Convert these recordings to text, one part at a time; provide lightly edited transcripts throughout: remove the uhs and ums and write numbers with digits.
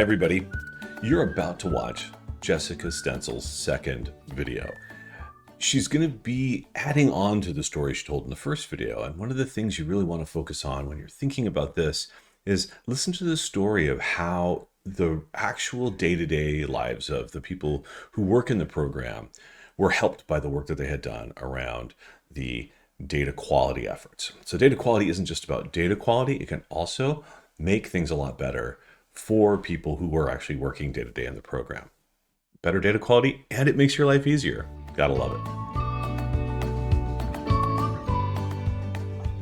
everybody. You're about to watch Jessica Stenzel's second video. She's going to be adding on to the story she told in the first video. And one of the things you really want to focus on when you're thinking about this is listen to the story of how the actual day-to-day lives of the people who work in the program were helped by the work that they had done around the data quality efforts. So data quality isn't just about data quality. It can also make things a lot better for people who are actually working day-to-day in the program. Better data quality, and it makes your life easier. Gotta love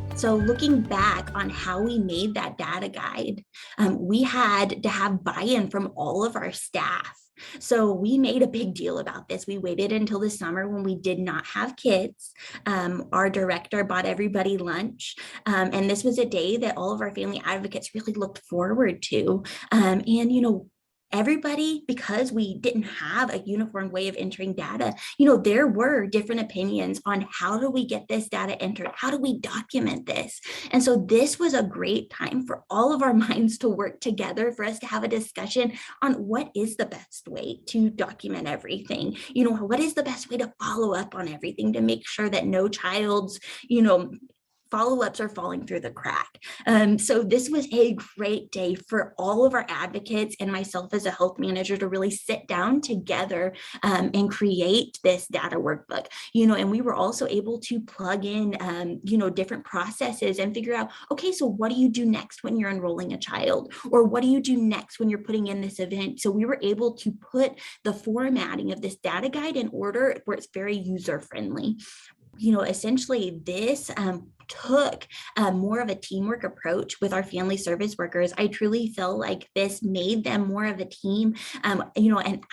it. So looking back on how we made that data guide, we had to have buy-in from all of our staff. So we made a big deal about this. We waited until the summer when we did not have kids. Our director bought everybody lunch. And this was a day that all of our family advocates really looked forward to. Everybody, because we didn't have a uniform way of entering data, there were different opinions on how do we get this data entered? How do we document this? And so this was a great time for all of our minds to work together, for us to have a discussion on what is the best way to document everything? What is the best way to follow up on everything to make sure that no child's, follow-ups are falling through the crack. So this was a great day for all of our advocates and myself as a health manager to really sit down together and create this data workbook, and we were also able to plug in, different processes and figure out, okay, so what do you do next when you're enrolling a child? Or what do you do next when you're putting in this event? So we were able to put the formatting of this data guide in order where it's very user-friendly. Essentially this took more of a teamwork approach with our family service workers. I truly feel like this made them more of a team, and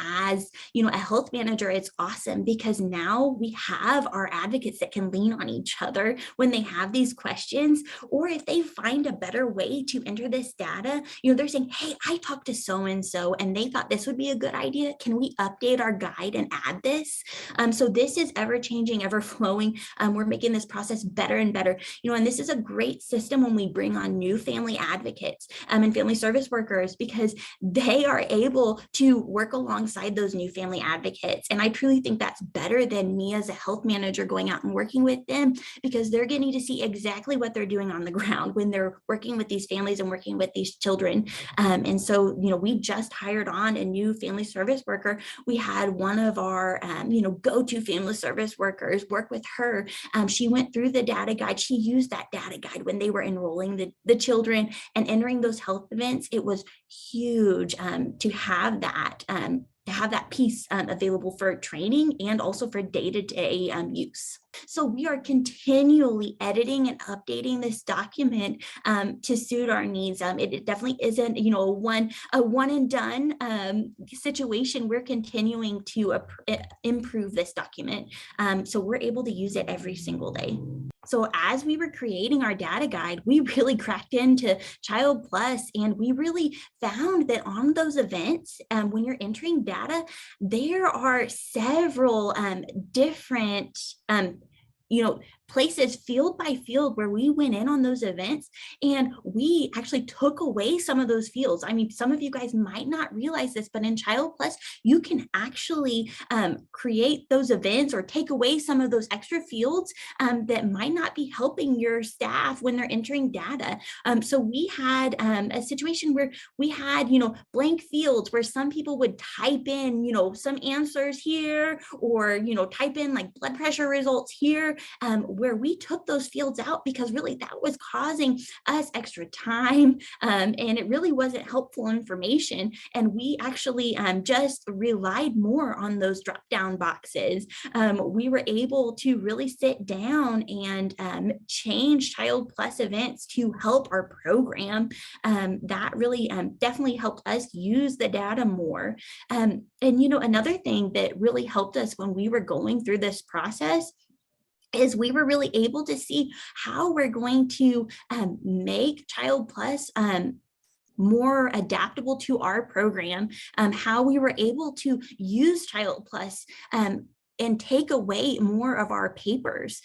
as, a health manager, it's awesome because now we have our advocates that can lean on each other when they have these questions, or if they find a better way to enter this data, they're saying, hey, I talked to so-and-so and they thought this would be a good idea. Can we update our guide and add this? So this is ever changing, ever flowing. We're making this process better and better. And this is a great system when we bring on new family advocates and family service workers, because they are able to work alongside those new family advocates. And I truly think that's better than me as a health manager going out and working with them, because they're getting to see exactly what they're doing on the ground when they're working with these families and working with these children. And so, we just hired on a new family service worker. We had one of our, go-to family service workers work with her. She went through the data guide. She used that data guide when they were enrolling the children and entering those health events. It was huge to have that piece available for training and also for day-to-day use. So we are continually editing and updating this document to suit our needs. It definitely isn't, a one and done situation. We're continuing to improve this document. So we're able to use it every single day. So as we were creating our data guide, we really cracked into Child Plus, and we really found that on those events, when you're entering data, there are several different places field by field where we went in on those events, and we actually took away some of those fields. I mean, some of you guys might not realize this, but in Child Plus, you can actually create those events or take away some of those extra fields that might not be helping your staff when they're entering data. So we had a situation where we had, blank fields where some people would type in, some answers here, or, type in like blood pressure results here, where we took those fields out because really that was causing us extra time, and it really wasn't helpful information. And we actually just relied more on those drop-down boxes. We were able to really sit down and change Child Plus events to help our program. That really definitely helped us use the data more. And another thing that really helped us when we were going through this process is we were really able to see how we're going to make Child Plus more adaptable to our program, how we were able to use Child Plus and take away more of our papers.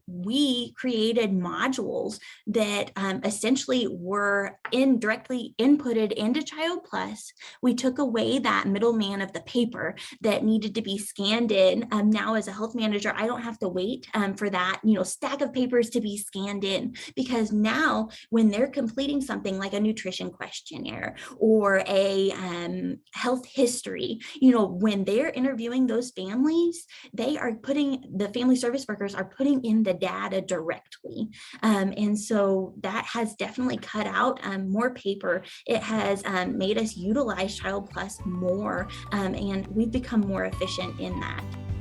We created modules that essentially were directly inputted into Child Plus. We took away that middleman of the paper that needed to be scanned in. Now, as a health manager, I don't have to wait for that stack of papers to be scanned in, because now when they're completing something like a nutrition questionnaire or a health history, when they're interviewing those families, the family service workers are putting in the data directly. And so that has definitely cut out more paper. It has made us utilize Child Plus more, and we've become more efficient in that.